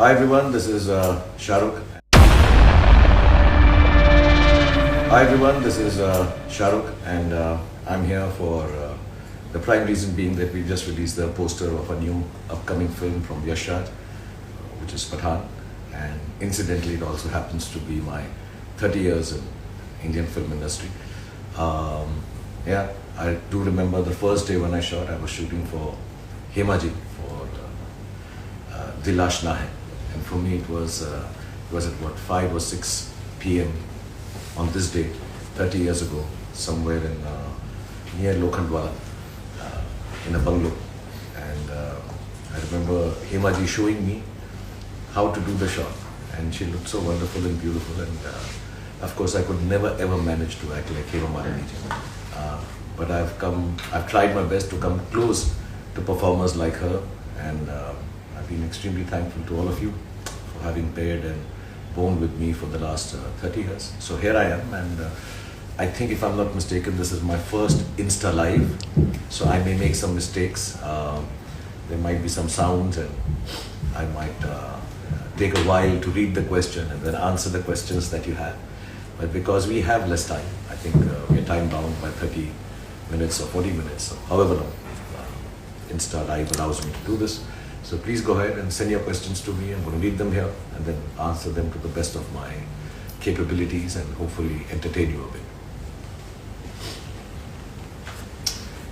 Hi everyone, this is Shahrukh. Hi everyone, this is Shahrukh, and I'm here for the prime reason being that we just released the poster of a new upcoming film from Yash Raj, which is Pathaan, and incidentally it also happens to be my 30 years in Indian film industry. Yeah, I do remember the first day when I shot. I was shooting for Hemaji for Dilash Na Hai, and for me it was at what, 5 or 6 p.m. on this day 30 years ago, somewhere in near Lokhandwala, in a bungalow, and I remember Hemaji showing me how to do the shot, and she looked so wonderful and beautiful, and of course I could never ever manage to act like Hema Malini ji. But I've tried my best to come close to performers like her, and I've been extremely thankful to all of you for having paired and borne with me for the last 30 years. So here I am, and I think, if I'm not mistaken, this is my first Insta Live, so I may make some mistakes. There might be some sounds, and I might take a while to read the question and then answer the questions that you have. But because we have less time, I think we're time bound by 30 minutes or 40 minutes, or however long Insta Live allows me to do this. So please go ahead and send your questions to me. I'm going to read them here and then answer them to the best of my capabilities and hopefully entertain you a bit.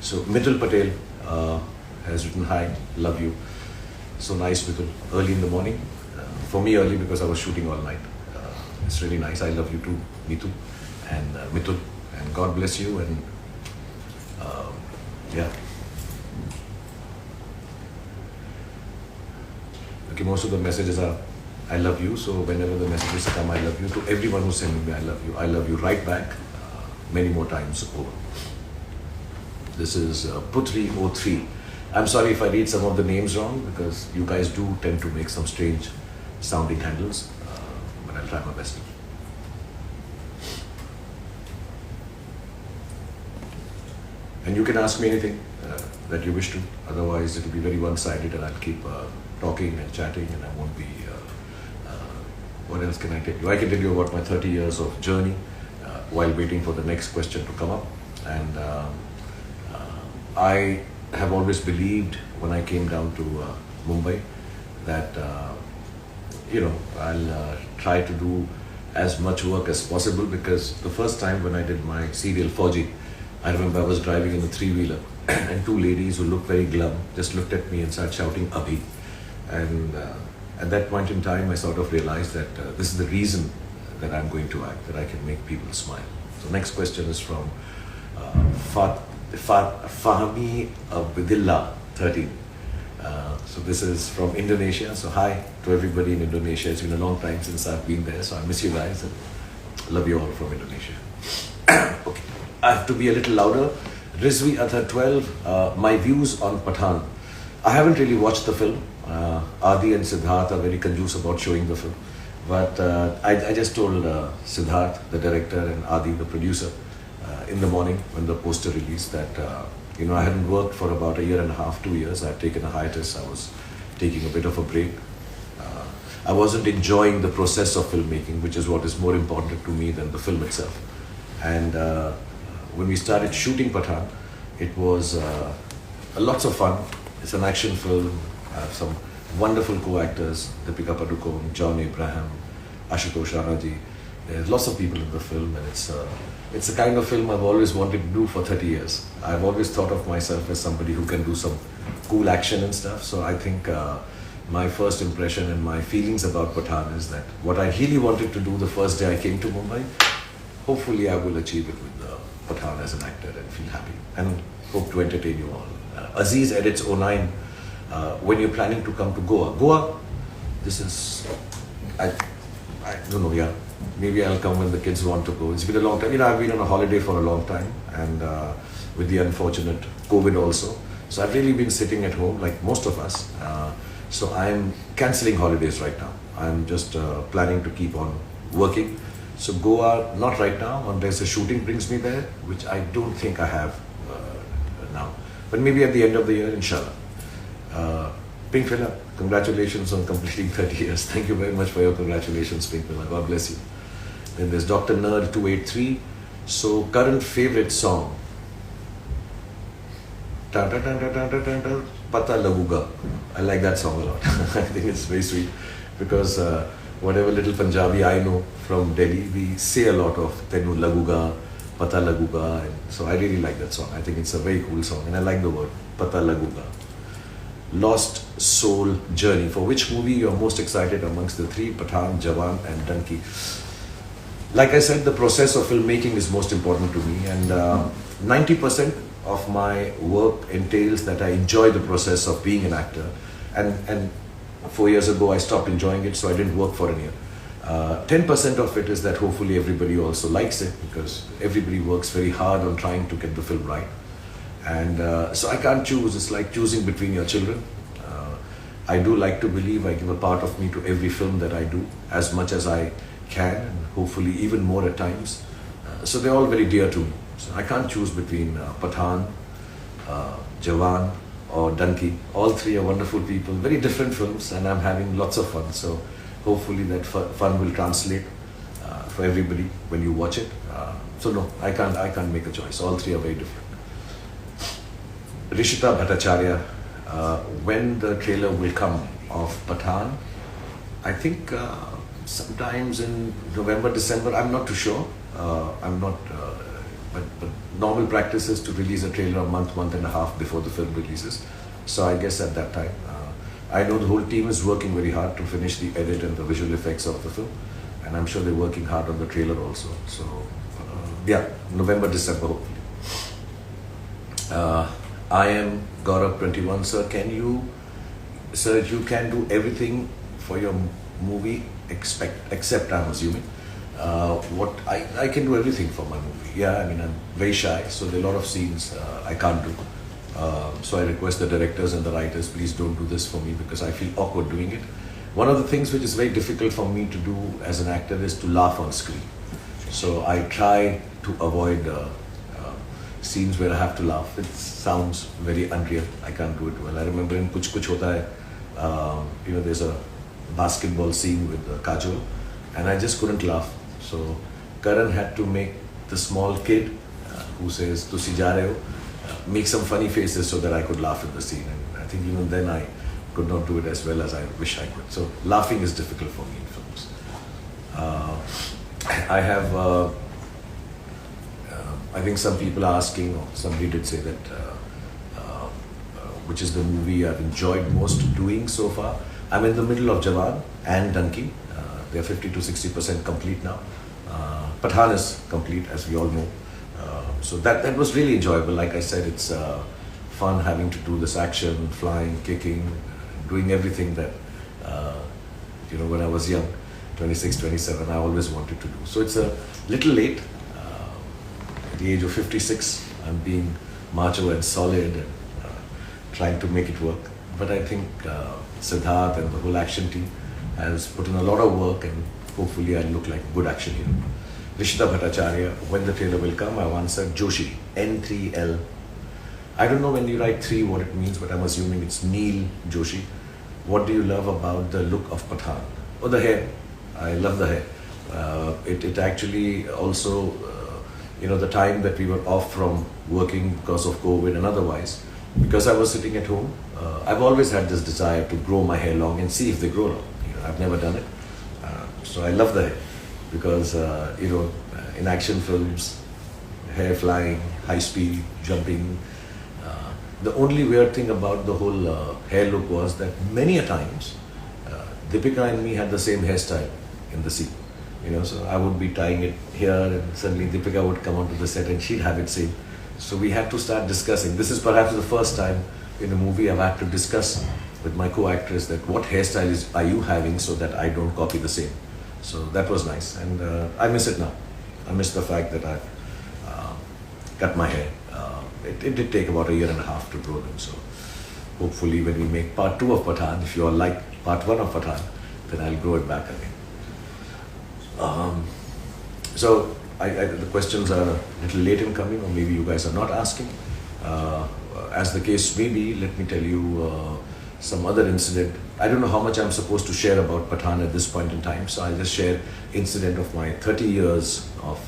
So Mitul Patel has written, hi, love you. So nice, Mitul. Early in the morning. For me early because I was shooting all night. It's really nice. I love you too, Mitu and Mitul. And God bless you, and yeah. Okay, most of the messages are I love you, so whenever the messages come I love you, to everyone who's sending me I love you right back, many more times over. This is Putri03. I'm sorry if I read some of the names wrong, because you guys do tend to make some strange sounding handles, but I'll try my best. And you can ask me anything that you wish to, otherwise it will be very one-sided and I'll keep talking and chatting, and I won't be, what else can I tell you? I can tell you about my 30 years of journey while waiting for the next question to come up. And I have always believed, when I came down to Mumbai, that I'll try to do as much work as possible, because the first time when I did my serial Fauji, I remember I was driving in a three-wheeler and two ladies who looked very glum just looked at me and started shouting Abhi. And at that point in time I sort of realized that this is the reason that I'm going to act, that I can make people smile. So next question is from Fahmi Abdillah 13. So this is from Indonesia. So hi to everybody in Indonesia. It's been a long time since I've been there, so I miss you guys and love you all from Indonesia. Okay, I have to be a little louder. Rizvi Athar 12, my views on Pathaan. I haven't really watched the film. Adi and Siddharth are very conducive about showing the film. But I just told Siddharth, the director, and Adi, the producer, in the morning when the poster released, that I hadn't worked for about 1.5 years, 2 years. I'd taken a hiatus. I was taking a bit of a break. I wasn't enjoying the process of filmmaking, which is what is more important to me than the film itself. And when we started shooting Pathaan, it was lots of fun. It's an action film. I have some wonderful co-actors, Deepika Padukone, John Abraham, Ashutosh Ranaji. There's lots of people in the film, and it's the kind of film I've always wanted to do for 30 years. I've always thought of myself as somebody who can do some cool action and stuff. So I think my first impression and my feelings about Pathaan is that what I really wanted to do the first day I came to Mumbai, hopefully I will achieve it with Pathaan as an actor and feel happy, and hope to entertain you all. Aziz edits 09. When you're planning to come to Goa, this is, I don't know, yeah, maybe I'll come when the kids want to go. It's been a long time. I've been on a holiday for a long time, and with the unfortunate COVID also. So I've really been sitting at home like most of us. So I'm cancelling holidays right now. I'm just planning to keep on working. So Goa, not right now, unless a shooting brings me there, which I don't think I have now. But maybe at the end of the year, inshallah. Pink Fella, congratulations on completing 30 years. Thank you very much for your congratulations, Pinkmila. God bless you. Then there's Dr. Nerd 283. So, current favorite song? Tan, tan, tan, tan, tan, tan, tan, tan, Pata Laguga. I like that song a lot. I think it's very sweet because whatever little Punjabi I know from Delhi, we say a lot of Tenu Laguga, Pata Laguga. And so I really like that song. I think it's a very cool song and I like the word Pata Laguga. Lost Soul Journey. For which movie you're most excited amongst the three? Pathan, Jawan and Dunki. Like I said, the process of filmmaking is most important to me, and 90% of my work entails that I enjoy the process of being an actor. And 4 years ago, I stopped enjoying it, so I didn't work for a year. 10% of it is that hopefully everybody also likes it, because everybody works very hard on trying to get the film right. And so I can't choose. It's like choosing between your children. I do like to believe I give a part of me to every film that I do, as much as I can, and hopefully even more at times. So they're all very dear to me. So I can't choose between Pathan, Jawan or Dunki. All three are wonderful people, very different films, and I'm having lots of fun. So hopefully that fun will translate for everybody when you watch it. So no, I can't make a choice. All three are very different. Rishita Bhattacharya, when the trailer will come of Pathan? I think sometimes in November, December. I'm not too sure. But normal practice is to release a trailer a month and a half before the film releases. So I guess at that time, I know the whole team is working very hard to finish the edit and the visual effects of the film, and I'm sure they're working hard on the trailer also. So yeah, November, December hopefully. I am Gaurav 21. Sir, you can do everything for your movie except I'm assuming. What I can do everything for my movie. Yeah, I mean, I'm very shy, so there are a lot of scenes I can't do. So I request the directors and the writers, please don't do this for me because I feel awkward doing it. One of the things which is very difficult for me to do as an actor is to laugh on screen. So I try to avoid scenes where I have to laugh. It sounds very unreal. I can't do it well. I remember in Kuch Kuch Hota Hai, there's a basketball scene with Kajol, and I just couldn't laugh. So Karan had to make the small kid who says "Tusi ja rahe ho," make some funny faces so that I could laugh in the scene. And I think even then I could not do it as well as I wish I could. So laughing is difficult for me in films. I have. I think some people are asking, or somebody did say that, which is the movie I've enjoyed most doing so far. I'm in the middle of Jawan and Dunki. They're 50 to 60% complete now. Pathan is complete, as we all know. So that was really enjoyable. Like I said, it's fun having to do this action, flying, kicking, doing everything that, when I was young, 26, 27, I always wanted to do. So it's a little late. At the age of 56, I'm being macho and solid and trying to make it work. But I think Siddharth and the whole action team has put in a lot of work, and hopefully I look like a good action hero. Rishita Bhattacharya, when the trailer will come, I've answered Joshi, N3L. I don't know when you write 3 what it means, but I'm assuming it's Neil Joshi. What do you love about the look of Pathan? Oh, the hair. I love the hair. It actually also, the time that we were off from working because of COVID and otherwise, because I was sitting at home, I've always had this desire to grow my hair long and see if they grow long. I've never done it. So I love the hair because, in action films, hair flying, high speed, jumping. The only weird thing about the whole hair look was that many a times, Deepika and me had the same hairstyle in the scene. So I would be tying it here and suddenly Deepika would come onto the set and she'd have it same. So we had to start discussing. This is perhaps the first time in a movie I've had to discuss with my co-actress that what hairstyle are you having so that I don't copy the same. So that was nice, and I miss it now. I miss the fact that I've cut my hair. It did take about 1.5 years to grow them. So hopefully when we make part 2 of Pathan, if you all like part 1 of Pathan, then I'll grow it back again. So the questions are a little late in coming, or maybe you guys are not asking. As the case may be, let me tell you some other incident I don't know how much I'm supposed to share about Pathan at this point in time, so I'll just share incident of my 30 years of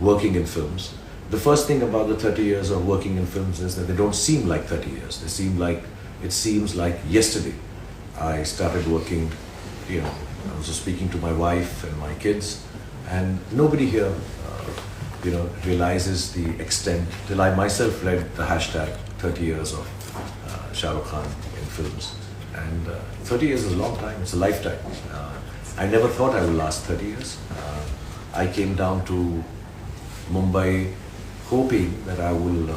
working in films. The first thing about the 30 years of working in films is that they don't seem like 30 years. They seem like, it seems like yesterday I started working, you know, I was just speaking to my wife and my kids, and nobody here, you know, realizes the extent, till I myself read the hashtag 30 years of Shahrukh Khan in films. And 30 years is a long time, it's a lifetime. I never thought I would last 30 years. I came down to Mumbai hoping that I will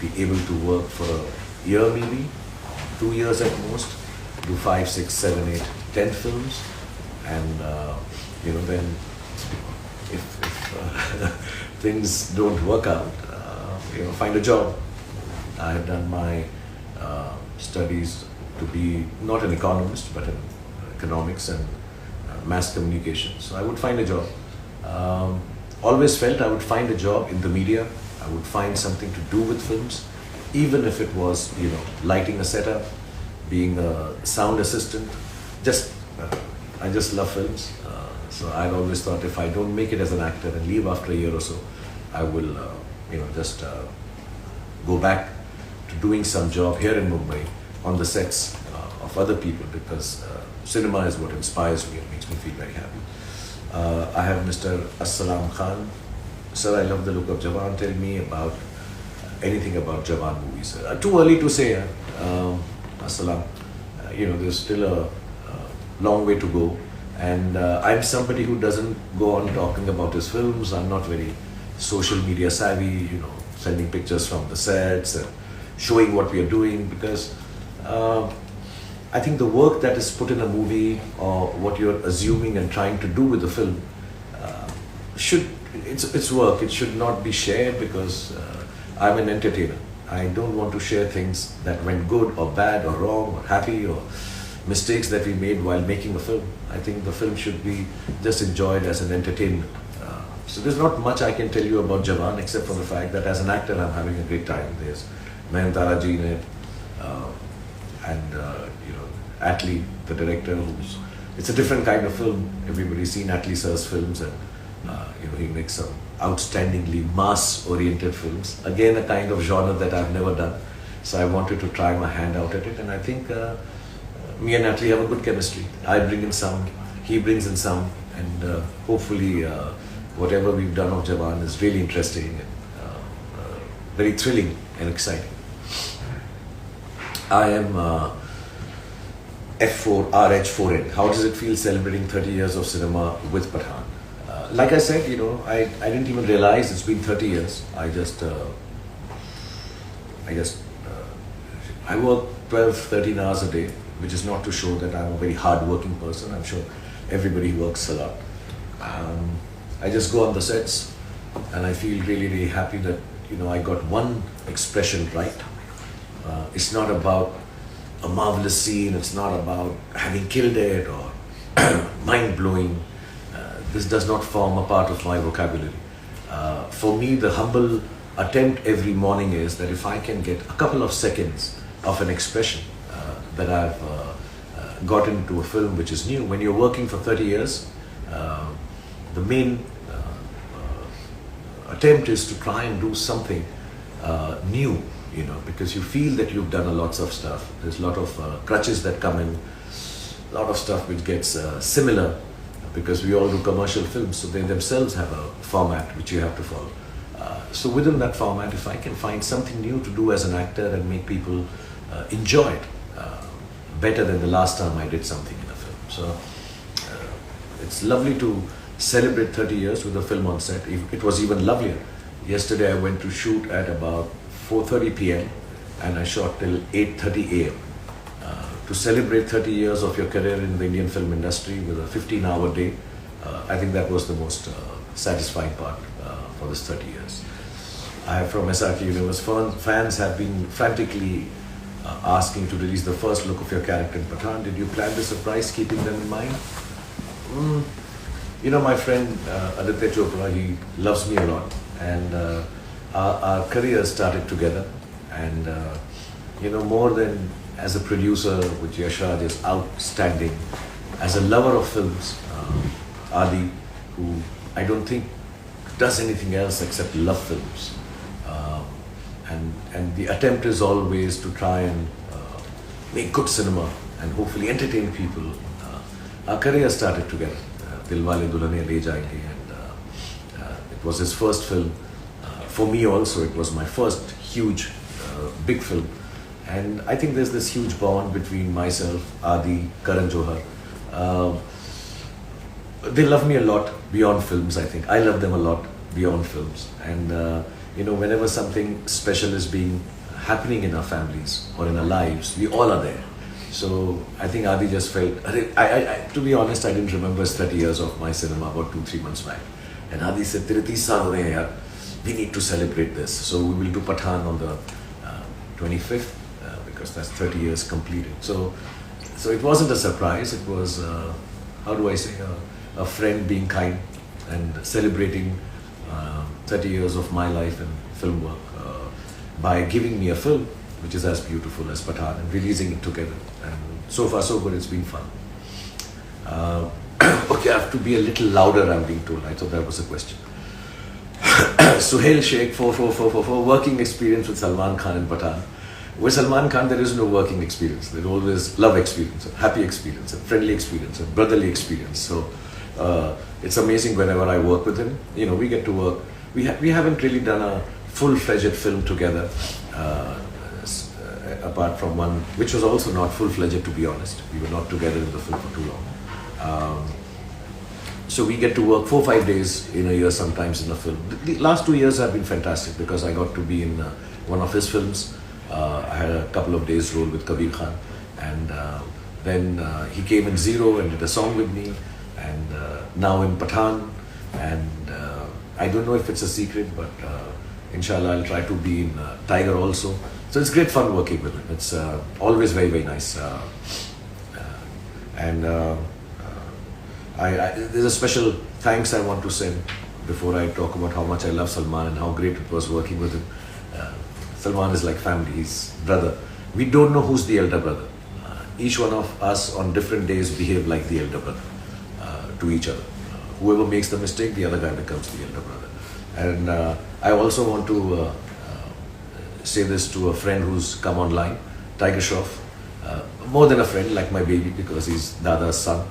be able to work for a year maybe, 2 years at most, do 5, 6, 7, 8, 10 films, and you know, then if things don't work out, you know, find a job. I have done my studies to be not an economist but in economics and mass communication. So I would find a job. Always felt I would find a job in the media. I would find something to do with films, even if it was, you know, lighting a setup, being a sound assistant. I just love films. So I'd always thought if I don't make it as an actor and leave after a year or so, I will, you know, just go back to doing some job here in Mumbai on the sets of other people, because cinema is what inspires me and makes me feel very happy. I have Mr. Assalam Khan. Sir, I love the look of Jawan. Tell me about anything about Jawan movies. Too early to say, Assalam. You know, there's still a long way to go. And I'm somebody who doesn't go on talking about his films. I'm not very social media savvy, you know, sending pictures from the sets and showing what we are doing, because I think the work that is put in a movie or what you're assuming and trying to do with the film it's work. It should not be shared, because I'm an entertainer. I don't want to share things that went good or bad or wrong or happy or mistakes that we made while making a film. I think the film should be just enjoyed as an entertainment. So there's not much I can tell you about Jawan, except for the fact that as an actor I'm having a great time. There's Mahendra ji in it, and you know, Atlee, the director, it's a different kind of film. Everybody's seen Atlee sir's films, and you know, he makes some outstandingly mass-oriented films. Again, a kind of genre that I've never done. So I wanted to try my hand out at it, and I think me and Atlee have a good chemistry. I bring in some, he brings in some, and hopefully whatever we've done of Jawan is really interesting and very thrilling and exciting. I am F4 RH4N. How does it feel celebrating 30 years of cinema with Pathan? Like I said, you know, I didn't even realize it's been 30 years. I work 12, 13 hours a day, which is not to show that I'm a very hard-working person. I'm sure everybody works a lot. I just go on the sets, and I feel really, really happy that, you know, I got one expression right. It's not about a marvelous scene. It's not about having killed it or mind-blowing. This does not form a part of my vocabulary. For me, the humble attempt every morning is that if I can get a couple of seconds of an expression that I've got into a film which is new. When you're working for 30 years, the main attempt is to try and do something new, you know, because you feel that you've done a lots of stuff. There's a lot of crutches that come in, a lot of stuff which gets similar, because we all do commercial films, so they themselves have a format which you have to follow. So within that format, if I can find something new to do as an actor and make people enjoy it better than the last time I did something in a film. So it's lovely to celebrate 30 years with a film on set. It was even lovelier. Yesterday I went to shoot at about 4:30 p.m. and I shot till 8:30 a.m. To celebrate 30 years of your career in the Indian film industry with a 15-hour day, I think that was the most satisfying part for this 30 years. I have from SRK Universe, fans have been frantically asking to release the first look of your character in Pathan. Did you plan the surprise keeping them in mind? You know, my friend Aditya Chopra, he loves me a lot, and our careers started together, and you know, more than as a producer with Yashraj is outstanding. As a lover of films, Adi, who I don't think does anything else except love films. And the attempt is always to try and make good cinema and hopefully entertain people. Our career started together. Dilwale Dulhaniya Le Jayenge, and it was his first film. For me also, it was my first huge, big film. And I think there's this huge bond between myself, Adi, Karan Johar. They love me a lot beyond films, I think. I love them a lot beyond films. And whenever something special is happening in our families or in our lives, we all are there. So I think Adi just felt, to be honest, I didn't remember his 30 years of my cinema about 2-3 months back. And Adi said, "Tere 30 saal ho rahe hain yaar. We need to celebrate this." So we will do Pathaan on the 25th, because that's 30 years completed. So it wasn't a surprise. It was, how do I say, a friend being kind and celebrating 30 years of my life in film work by giving me a film which is as beautiful as Pathaan and releasing it together. And so far so good, it's been fun. Okay, I have to be a little louder, I'm being told. I thought that was a question. Suhail Sheikh, 4444, working experience with Salman Khan and Pathaan. With Salman Khan, there is no working experience. There's always love experience, a happy experience, a friendly experience, a brotherly experience. So it's amazing whenever I work with him. We get to work. We haven't really done a full-fledged film together, apart from one, which was also not full-fledged, to be honest. We were not together in the film for too long. So we get to work 4-5 days in a year sometimes in a film. The last 2 years have been fantastic because I got to be in one of his films. I had a couple of days role with Kabir Khan, and then he came in Zero and did a song with me, and now in Pathaan, and I don't know if it's a secret, but inshallah I'll try to be in Tiger also. So it's great fun working with him. It's always very, very nice. There's a special thanks I want to send before I talk about how much I love Salman and how great it was working with him. Salman is like family, he's brother. We don't know who's the elder brother. Each one of us on different days behave like the elder brother to each other. Whoever makes the mistake, the other guy becomes the elder brother. And I also want to say this to a friend who's come online, Tiger Shroff. More than a friend, like my baby, because he's Dada's son.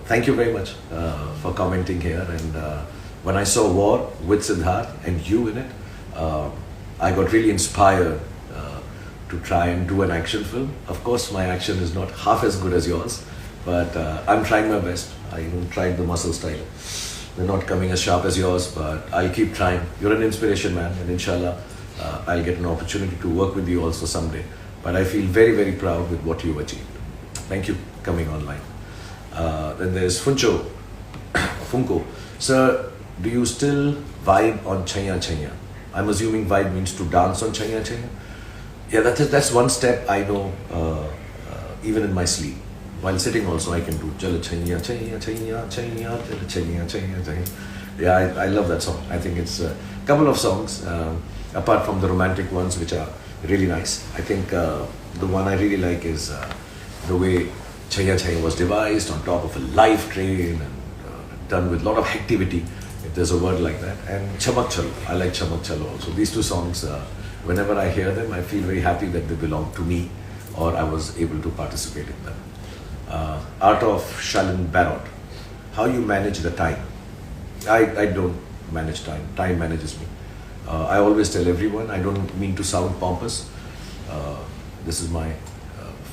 Thank you very much for commenting here. And when I saw War with Siddharth and you in it, I got really inspired to try and do an action film. Of course, my action is not half as good as yours, but I'm trying my best. I even tried the muscle style. They're not coming as sharp as yours, but I'll keep trying. You're an inspiration, man, and inshallah, I'll get an opportunity to work with you also someday. But I feel very, very proud with what you've achieved. Thank you coming online. Then there's Funko. Sir, do you still vibe on Chaiya Chaiya? I'm assuming vibe means to dance on Chaiya Chaiya. Yeah, that's one step I know, even in my sleep. While sitting also I can do Chala Chaiya Chaiya Chaiya Chaiya Chaiya Chaiya Chaiya. Yeah, I love that song. I think it's a couple of songs, apart from the romantic ones, which are really nice. I think the one I really like is the way Chaiya Chaiya was devised on top of a live train and done with a lot of activity, if there's a word like that. And Chamak Chalo, I like Chamak Chalo also. These two songs, whenever I hear them, I feel very happy that they belong to me or I was able to participate in them. Art of Shalin Barrot, how you manage the time? I don't manage time, time manages me. I always tell everyone, I don't mean to sound pompous. This is my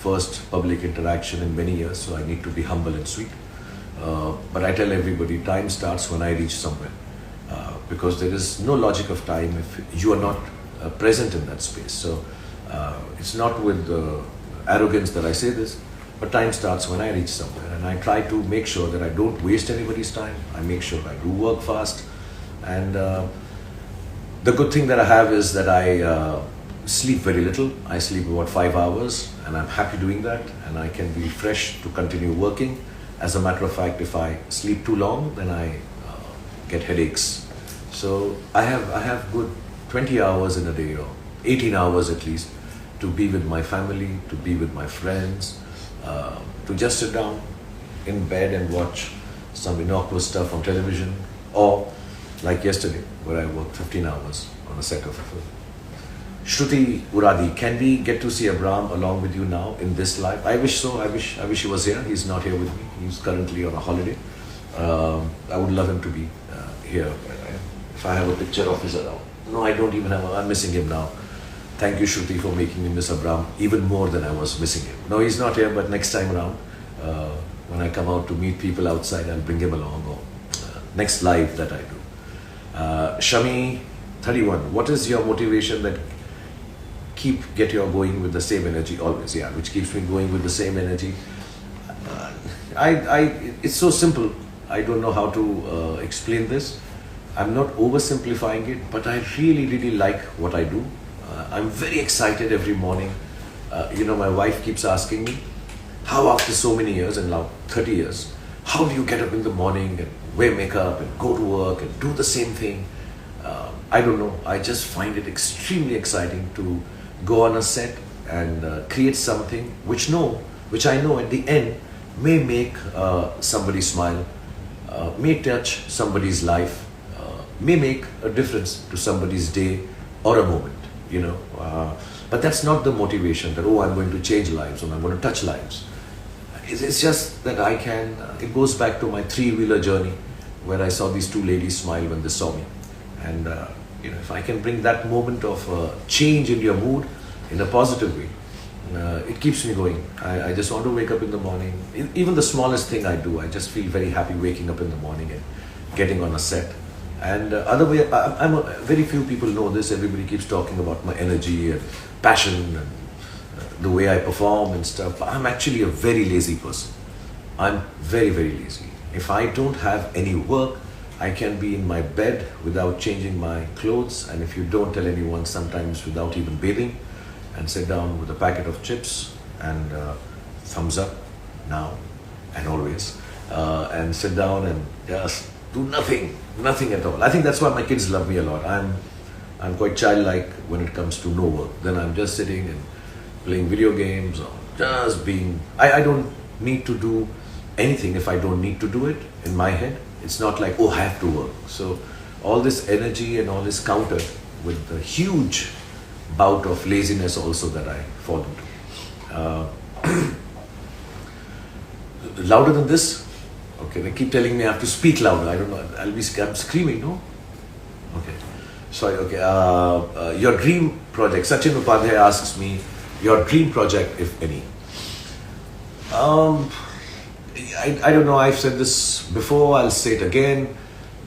first public interaction in many years, so I need to be humble and sweet. But I tell everybody, time starts when I reach somewhere. Because there is no logic of time if you are not present in that space. So it's not with arrogance that I say this, but time starts when I reach somewhere. And I try to make sure that I don't waste anybody's time. I make sure I do work fast. And the good thing that I have is that I sleep very little. I sleep about 5 hours, and I'm happy doing that, and I can be fresh to continue working. As a matter of fact, if I sleep too long, then I get headaches. So I have good 20 hours in a day, or 18 hours at least, to be with my family, to be with my friends, to just sit down in bed and watch some innocuous stuff on television, or like yesterday, where I worked 15 hours on a set of a film. Shruti Uradi, can we get to see Abram along with you now in this life? I wish so. I wish he was here. He's not here with me. He's currently on a holiday. I would love him to be here. If I have a picture of his around. No, I don't even have. I'm missing him now. Thank you, Shruti, for making me miss Abram even more than I was missing him. No, he's not here, but next time around, when I come out to meet people outside, I'll bring him along, or next live that I do. Shami 31, what is your motivation that get you going with the same energy always? Yeah, which keeps me going with the same energy. It's so simple. I don't know how to explain this. I'm not oversimplifying it, but I really like what I do. I'm very excited every morning. My wife keeps asking me, how after so many years, and now 30 years, how do you get up in the morning and wear makeup and go to work and do the same thing? I don't know. I just find it extremely exciting to go on a set and create something which I know at the end may make somebody smile, may touch somebody's life, may make a difference to somebody's day or a moment, But that's not the motivation that, I'm going to change lives or I'm going to touch lives. It's just that it goes back to my three-wheeler journey where I saw these two ladies smile when they saw me. And, if I can bring that moment of change in your mood in a positive way, it keeps me going. I just want to wake up in the morning. Even the smallest thing I do, I just feel very happy waking up in the morning and getting on a set. And very few people know this. Everybody keeps talking about my energy and passion and the way I perform and stuff. But I'm actually a very lazy person. I'm very lazy. If I don't have any work, I can be in my bed without changing my clothes, and if you don't tell anyone, sometimes without even bathing, and sit down with a packet of chips and thumbs up now and always, and sit down and just do nothing at all. I think that's why my kids love me a lot. I'm quite childlike when it comes to no work. Then I'm just sitting and playing video games or just being. I don't need to do anything if I don't need to do it in my head. It's not like, I have to work. So all this energy and all this countered with the huge bout of laziness also that I fall into. Louder than this? Okay, they keep telling me I have to speak louder. I don't know. I'm screaming, no? Okay. Sorry, okay. Your dream project. Sachin Upadhyay asks me, your dream project, if any. I don't know, I've said this before, I'll say it again.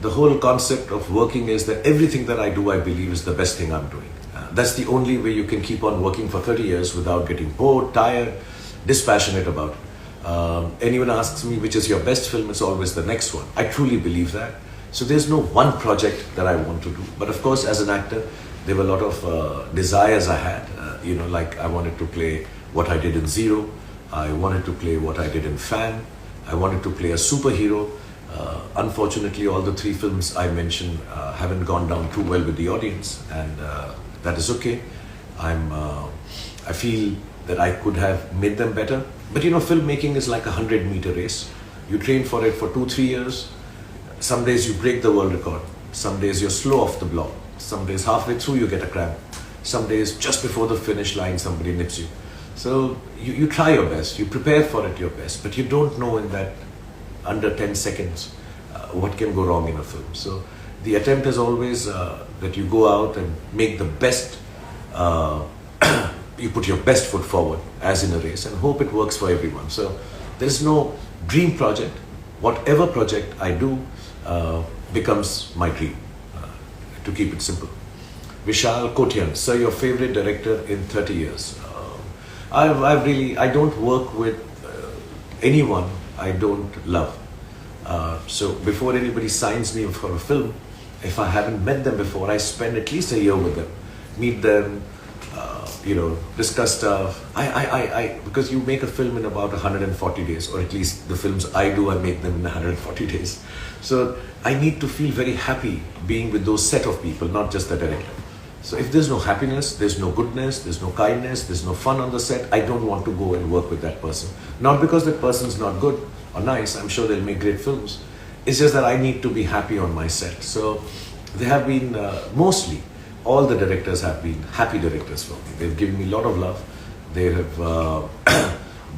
The whole concept of working is that everything that I do, I believe, is the best thing I'm doing. That's the only way you can keep on working for 30 years without getting bored, tired, dispassionate about it. Anyone asks me which is your best film, it's always the next one. I truly believe that. So there's no one project that I want to do. But of course, as an actor, there were a lot of desires I had. Like I wanted to play what I did in Zero. I wanted to play what I did in Fan. I wanted to play a superhero. Unfortunately, all the three films I mentioned haven't gone down too well with the audience, and that is okay. I feel that I could have made them better. But filmmaking is like a 100-meter race. You train for it for 2-3 years. Some days you break the world record. Some days you're slow off the block. Some days halfway through you get a cramp. Some days just before the finish line somebody nips you. So you try your best, you prepare for it your best, but you don't know in that under 10 seconds what can go wrong in a film. So the attempt is always that you go out and make the best, you put your best foot forward as in a race and hope it works for everyone. So there's no dream project. Whatever project I do becomes my dream, to keep it simple. Vishal Kotian, sir, your favorite director in 30 years? I don't work with anyone I don't love. So before anybody signs me for a film, if I haven't met them before, I spend at least a year with them, meet them, discuss stuff. Because you make a film in about 140 days, or at least the films I do, I make them in 140 days. So I need to feel very happy being with those set of people, not just the director. So if there's no happiness, there's no goodness, there's no kindness, there's no fun on the set, I don't want to go and work with that person. Not because that person's not good or nice, I'm sure they'll make great films. It's just that I need to be happy on my set. So they have been, mostly, all the directors have been happy directors for me. They've given me a lot of love. They have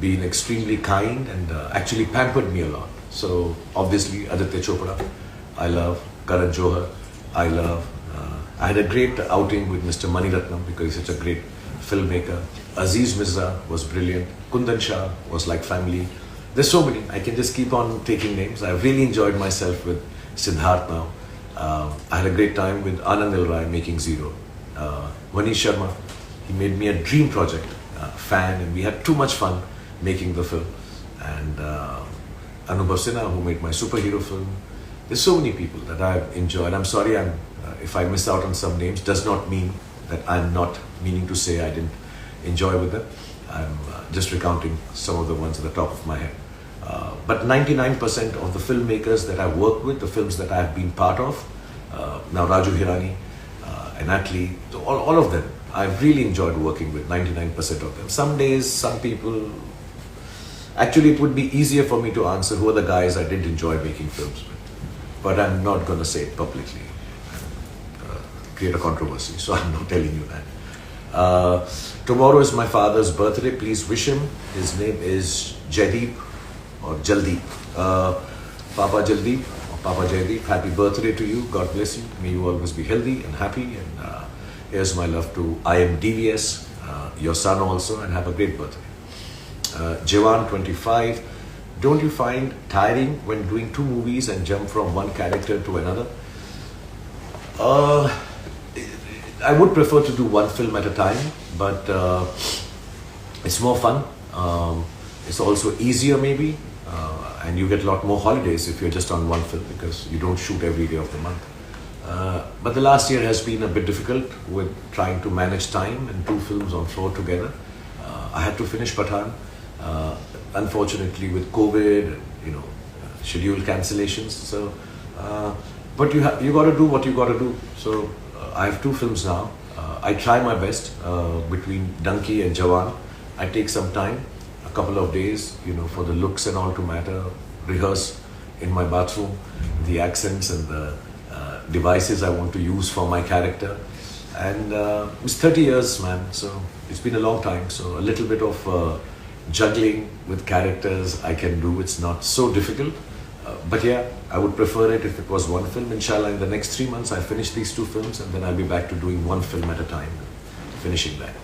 been extremely kind and actually pampered me a lot. So obviously Aditya Chopra, I love. Karan Johar, I love. I had a great outing with Mr. Maniratnam because he's such a great filmmaker. Aziz Mirza was brilliant. Kundan Shah was like family. There's so many. I can just keep on taking names. I've really enjoyed myself with Siddharth now. I had a great time with Anand Rai making Zero. Manish Sharma, he made me a dream project, fan, and we had too much fun making the film. And Anubhav Sinha, who made my superhero film. There's so many people that I've enjoyed. I'm sorry if I miss out on some names. Does not mean that I'm not meaning to say I didn't enjoy with them. I'm just recounting some of the ones at the top of my head. But 99% of the filmmakers that I've worked with, the films that I've been part of, now Raju Hirani and Atlee, all of them, I've really enjoyed working with 99% of them. Some days, some people, actually it would be easier for me to answer who are the guys I didn't enjoy making films with. But I'm not going to say it publicly and create a controversy, so I'm not telling you that. Tomorrow is my father's birthday. Please wish him. His name is Jaideep or Jaldeep. Papa Jaldeep or Papa Jaideep, happy birthday to you. God bless you. May you always be healthy and happy. And here's my love to I am DVS, your son also, and have a great birthday. Jewan 25. Don't you find tiring when doing 2 movies and jump from one character to another? I would prefer to do 1 film at a time, but it's more fun. It's also easier maybe, and you get a lot more holidays if you're just on 1 film because you don't shoot every day of the month. But the last year has been a bit difficult with trying to manage time and 2 films on floor together. I had to finish Pathan. Unfortunately, with COVID, schedule cancellations. So, but you got to do what you got to do. So, I have 2 films now. I try my best between Donkey and Jawan. I take some time, a couple of days, for the looks and all to matter. Rehearse in my bathroom, the accents and the devices I want to use for my character. And it's 30 years, man. So it's been a long time. So a little bit of juggling with characters I can do. It's not so difficult, but yeah, I would prefer it if it was 1 film. Inshallah, in the next 3 months I finish these 2 films and then I'll be back to doing 1 film at a time, finishing that.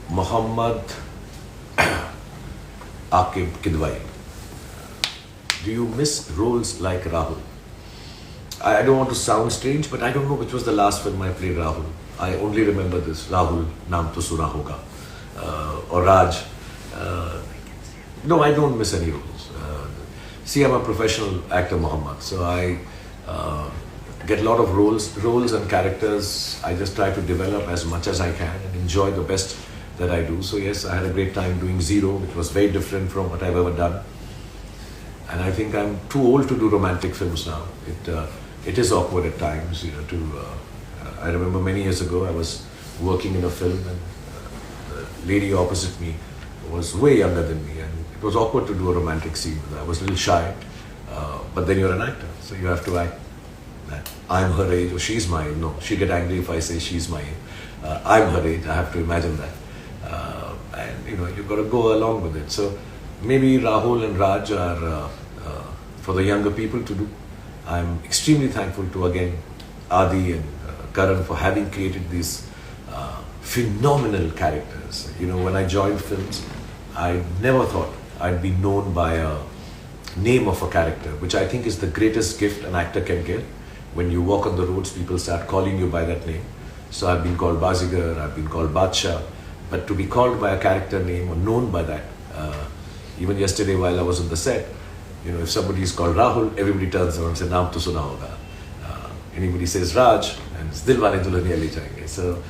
Muhammad Akib Kidwai, do you miss roles like Rahul? I don't want to sound strange, but I don't know which was the last film I played Rahul. I only remember this, Rahul Naam To Suna Hoga. Or Raj. No, I don't miss any roles. See, I'm a professional actor, Muhammad, so I get a lot of roles and characters. I just try to develop as much as I can and enjoy the best that I do. So yes, I had a great time doing Zero, which was very different from what I've ever done. And I think I'm too old to do romantic films now. It is awkward at times, I remember many years ago I was working in a film and lady opposite me was way younger than me, and it was awkward to do a romantic scene. I was a little shy, but then you're an actor, so you have to act that I'm her age or she's my age. No, she'll get angry if I say she's my age. I'm her age. I have to imagine that, and you've got to go along with it. So maybe Rahul and Raj are for the younger people to do. I'm extremely thankful to again Adi and Karan for having created these phenomenal characters. When I joined films, I never thought I'd be known by a name of a character, which I think is the greatest gift an actor can get. When you walk on the roads, people start calling you by that name. So I've been called Bazigar, I've been called Badshah, but to be called by a character name or known by that, even yesterday while I was on the set, if somebody is called Rahul, everybody turns around and says, Naam To Suna Hoga. Anybody says Raj, and it's Dilwale Dulhaniya Le Jayenge. So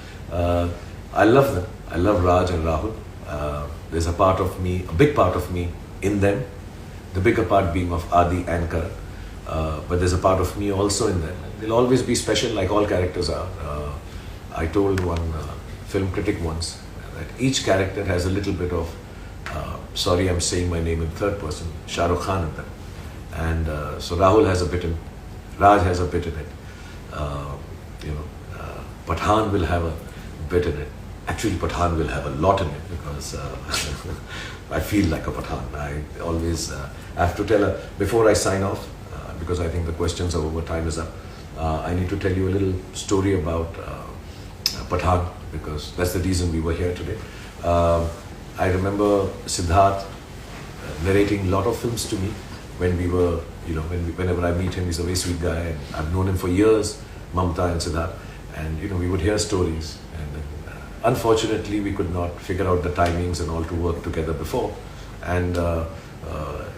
I love them. I love Raj and Rahul. There's a part of me, a big part of me in them. The bigger part being of Adi and Karan. but there's a part of me also in them. They'll always be special, like all characters are. I told one film critic once that each character has a little bit of, sorry I'm saying my name in third person, Shahrukh Khan in them. And so Rahul has a bit in, Raj has a bit in it. Pathan will have a bit in it. Actually, Pathan will have a lot in it because I feel like a Pathan. I always have to tell her, before I sign off, because I think the questions are over, time is up, I need to tell you a little story about Pathan, because that's the reason we were here today. I remember Siddharth narrating a lot of films to me when we were, whenever I meet him, he's a very sweet guy, and I've known him for years, Mamta and Siddharth, and we would hear stories. And unfortunately, we could not figure out the timings and all to work together before. And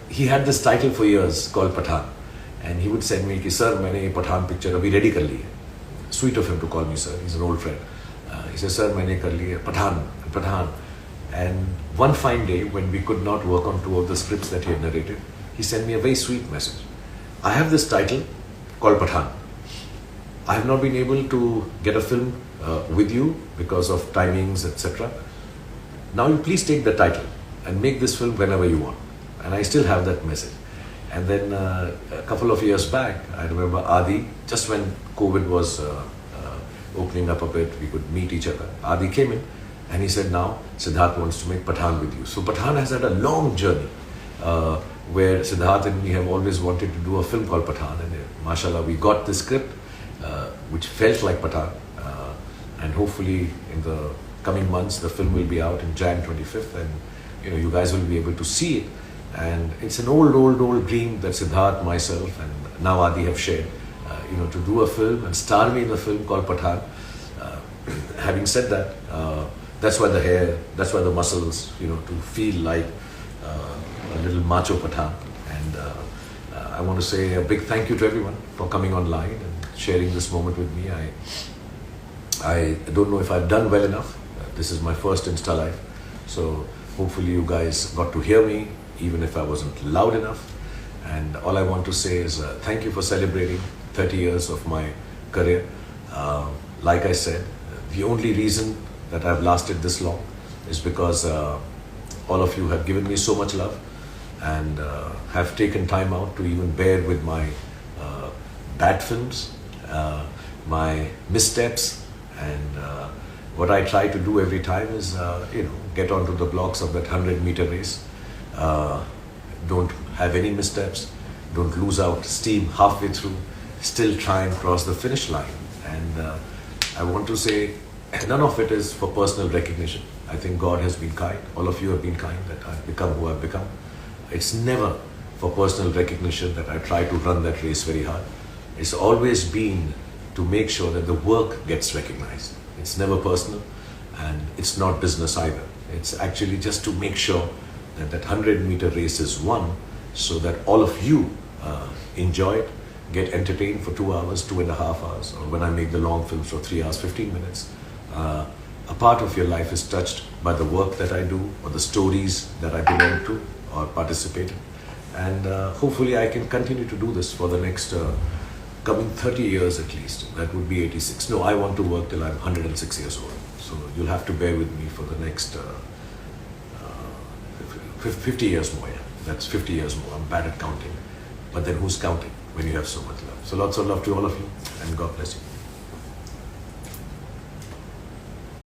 he had this title for years called Pathan, and he would send me, "Sir, मैंने ये Pathan picture अभी ready कर ली है." Sweet of him to call me sir. He's an old friend. He says, "Sir, मैंने कर ली है Pathan." And one fine day, when we could not work on two of the scripts that he had narrated, he sent me a very sweet message. "I have this title called Pathan. I have not been able to get a film with you because of timings, etc. Now you please take the title and make this film whenever you want." And I still have that message. And then a couple of years back, I remember Adi, just when COVID was opening up a bit, we could meet each other. Adi came in and he said, "Now Siddharth wants to make Pathan with you." So Pathan has had a long journey where Siddharth and me have always wanted to do a film called Pathan. And mashallah, we got the script which felt like Pathan. And hopefully in the coming months, the film will be out in Jan 25th, and you guys will be able to see it. And it's an old dream that Siddharth, myself, and now Adi have shared, to do a film and star me in a film called Pathan. Having said that, that's why the hair, that's why the muscles, to feel like a little macho Pathan. And I want to say a big thank you to everyone for coming online and sharing this moment with me. I don't know if I've done well enough. This is my first Insta Live. So hopefully you guys got to hear me, even if I wasn't loud enough. And all I want to say is thank you for celebrating 30 years of my career. Like I said, the only reason that I've lasted this long is because all of you have given me so much love and have taken time out to even bear with my bad films, my missteps, and what I try to do every time is, get onto the blocks of that 100-meter race. Don't have any missteps. Don't lose out steam halfway through. Still try and cross the finish line. And I want to say, none of it is for personal recognition. I think God has been kind. All of you have been kind that I've become who I've become. It's never for personal recognition that I try to run that race very hard. It's always been to make sure that the work gets recognized. It's never personal, and it's not business either. It's actually just to make sure that that 100-meter race is won, so that all of you enjoy it, get entertained for 2 hours, 2.5 hours, or when I make the long films for 3 hours, 15 minutes. A part of your life is touched by the work that I do, or the stories that I belong to or participate in. And hopefully I can continue to do this for the next coming 30 years at least. That would be 86. No, I want to work till I'm 106 years old. So you'll have to bear with me for the next 50 years more. Yeah. That's 50 years more. I'm bad at counting. But then who's counting when you have so much love? So lots of love to all of you, and God bless you.